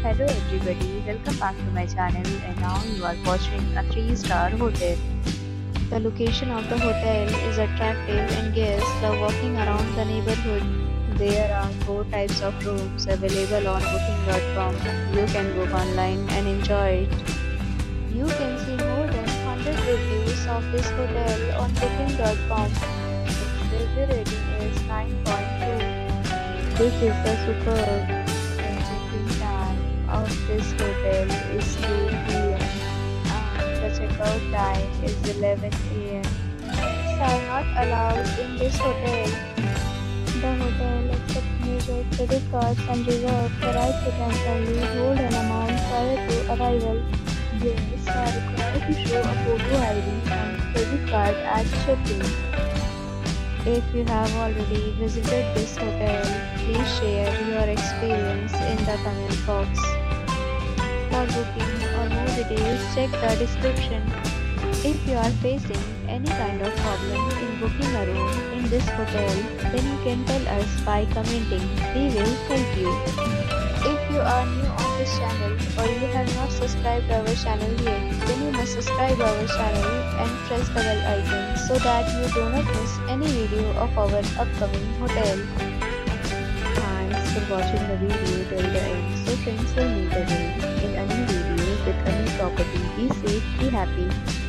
Hello everybody, welcome back to my channel and now you are watching a 3-star hotel. The location of the hotel is attractive and guests love walking around the neighborhood. There are 4 types of rooms available on booking.com. You can book online and enjoy it. You can see more than 100 reviews of this hotel on booking.com. Its review rating is 9.2. This is the superb. The check-in time of this hotel is 2 p.m. and the checkout time is 11 a.m. Pets are not allowed in this hotel. The hotel accepts major credit cards and reserves the right to temporarily hold an amount prior to arrival. Guests are required to show a photo ID and credit card at check-in. If you have already visited this hotel, please share your experience in the comment box. For booking or more details, check the description. If you are facing any kind of problem in booking a room in this hotel, then you can tell us by commenting. We will help you. If you are new on this channel or you have not subscribed our channel yet, then you must subscribe our channel and press the bell icon so that you do not miss any video of our upcoming hotel. Thanks for watching the video till the end. So friends, will meet again in a new video with a new property. Be safe, be happy.